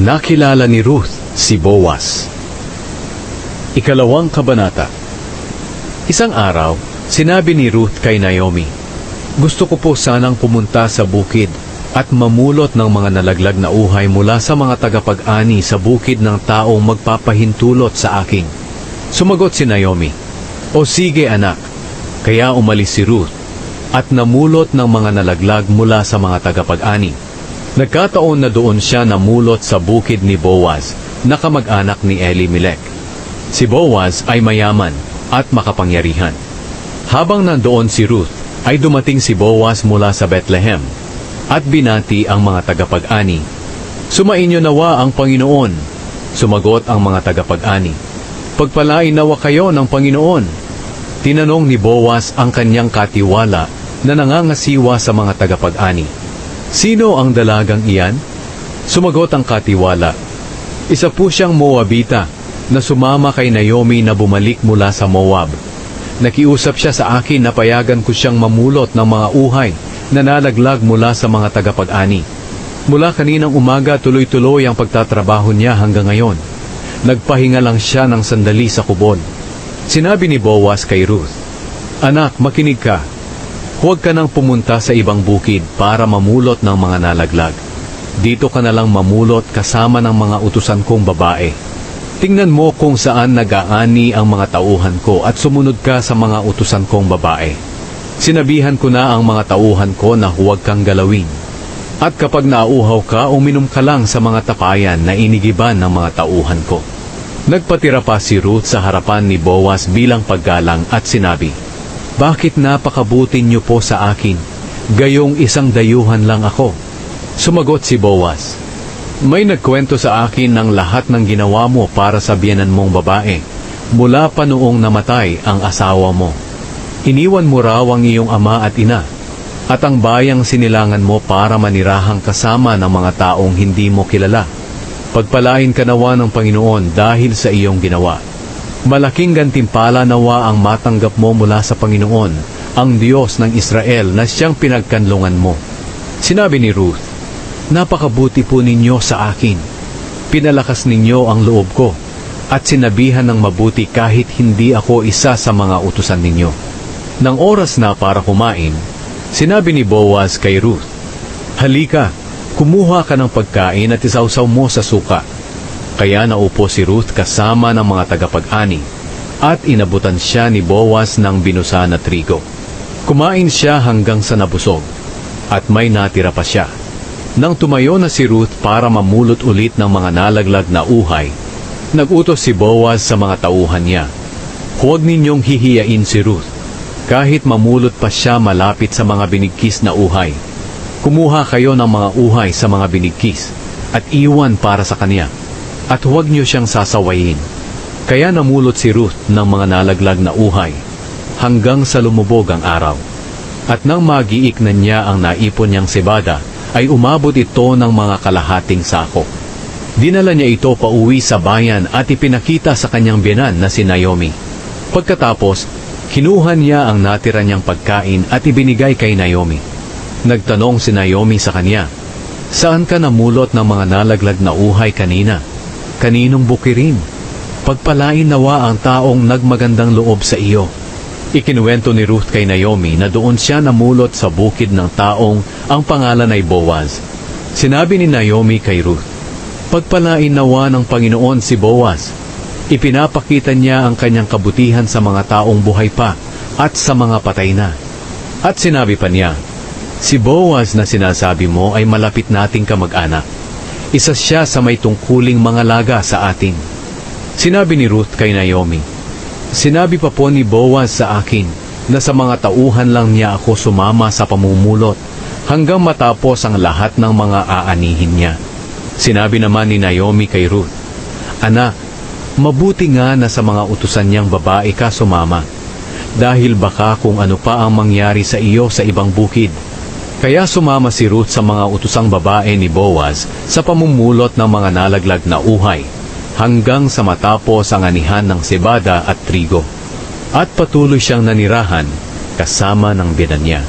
Nakilala ni Ruth si Boaz. Ikalawang kabanata. Isang araw, sinabi ni Ruth kay Naomi, "Gusto ko po sanang pumunta sa bukid at mamulot ng mga nalaglag na uhay mula sa mga tagapag-ani sa bukid ng taong magpapahintulot sa akin." Sumagot si Naomi, "O sige anak." Kaya umalis si Ruth at namulot ng mga nalaglag mula sa mga tagapag-ani. Nagkataon na doon siya namulot sa bukid ni Boaz, na kamag-anak ni Elimelech. Si Boaz ay mayaman at makapangyarihan. Habang nandoon si Ruth, ay dumating si Boaz mula sa Bethlehem at binati ang mga tagapag-ani. "Sumainyo nawa ang Panginoon." Sumagot ang mga tagapag-ani, "Pagpalain nawa kayo ng Panginoon." Tinanong ni Boaz ang kanyang katiwala na nangangasiwa sa mga tagapag-ani, "Sino ang dalagang iyan?" Sumagot ang katiwala, "Isa po siyang Moabita na sumama kay Naomi na bumalik mula sa Moab. Nakiusap siya sa akin na payagan ko siyang mamulot ng mga uhay na nalaglag mula sa mga tagapag-ani. Mula kaninang umaga tuloy-tuloy ang pagtatrabaho niya hanggang ngayon. Nagpahinga lang siya ng sandali sa kubol." Sinabi ni Boaz kay Ruth, "Anak, makinig ka. Huwag ka nang pumunta sa ibang bukid para mamulot ng mga nalaglag. Dito ka na lang mamulot kasama ng mga utusan kong babae. Tingnan mo kung saan nag-aani ang mga tauhan ko at sumunod ka sa mga utusan kong babae. Sinabihan ko na ang mga tauhan ko na huwag kang galawin. At kapag nauuhaw ka, uminom ka lang sa mga tapayan na inigiban ng mga tauhan ko." Nagpatira pa si Ruth sa harapan ni Boaz bilang paggalang at sinabi, "Bakit napakabuti niyo po sa akin? Gayong isang dayuhan lang ako." Sumagot si Boaz, "May nagkwento sa akin ng lahat ng ginawa mo para sa biyenan mong babae, mula pa noong namatay ang asawa mo. Iniwan mo raw ang iyong ama at ina, at ang bayang sinilangan mo para manirahang kasama ng mga taong hindi mo kilala. Pagpalain ka nawa ng Panginoon dahil sa iyong ginawa. Malaking gantimpala nawa ang matanggap mo mula sa Panginoon, ang Diyos ng Israel na siyang pinagkanlungan mo." Sinabi ni Ruth, "Napakabuti po ninyo sa akin. Pinalakas ninyo ang loob ko, at sinabihan ng mabuti kahit hindi ako isa sa mga utusan ninyo." Nang oras na para kumain, sinabi ni Boaz kay Ruth, "Halika, kumuha ka ng pagkain at isawsaw mo sa suka." Kaya naupo si Ruth kasama ng mga tagapag-ani, at inabutan siya ni Boaz ng binusa na trigo. Kumain siya hanggang sa nabusog, at may natira pa siya. Nang tumayo na si Ruth para mamulot ulit ng mga nalaglag na uhay, nagutos si Boaz sa mga tauhan niya, "Huwag ninyong hihiyain si Ruth. Kahit mamulot pa siya malapit sa mga binigkis na uhay, kumuha kayo ng mga uhay sa mga binigkis at iwan para sa kanya, at huwag niyo siyang sasawayin." Kaya namulot si Ruth ng mga nalaglag na uhay hanggang sa lumubog ang araw. At nang magiik na niya ang naipon niyang sebada, ay umabot ito ng mga kalahating sako. Dinala niya ito pauwi sa bayan at ipinakita sa kanyang biyenan na si Naomi. Pagkatapos, kinuha niya ang natira niyang pagkain at ibinigay kay Naomi. Nagtanong si Naomi sa kanya, "Saan ka namulot ng mga nalaglag na uhay kanina? Kaninong bukirin? Pagpalain nawa ang taong nagmagandang loob sa iyo." Ikinuwento ni Ruth kay Naomi na doon siya namulot sa bukid ng taong ang pangalan ay Boaz. Sinabi ni Naomi kay Ruth, "Pagpalain nawa ng Panginoon si Boaz." Ipinapakita niya ang kanyang kabutihan sa mga taong buhay pa at sa mga patay na. At sinabi pa niya, "Si Boaz na sinasabi mo ay malapit nating kamag-anak. Isa siya sa may tungkuling mga laga sa atin." Sinabi ni Ruth kay Naomi, "Sinabi pa po ni Boaz sa akin na sa mga tauhan lang niya ako sumama sa pamumulot hanggang matapos ang lahat ng mga aanihin niya." Sinabi naman ni Naomi kay Ruth, "Anak, mabuti nga na sa mga utusan niyang babae ka sumama, dahil baka kung ano pa ang mangyari sa iyo sa ibang bukid." Kaya sumama si Ruth sa mga utusang babae ni Boaz sa pamumulot ng mga nalaglag na uhay, hanggang sa matapos ang anihan ng sebada at trigo. At patuloy siyang nanirahan kasama ng biyenan niya.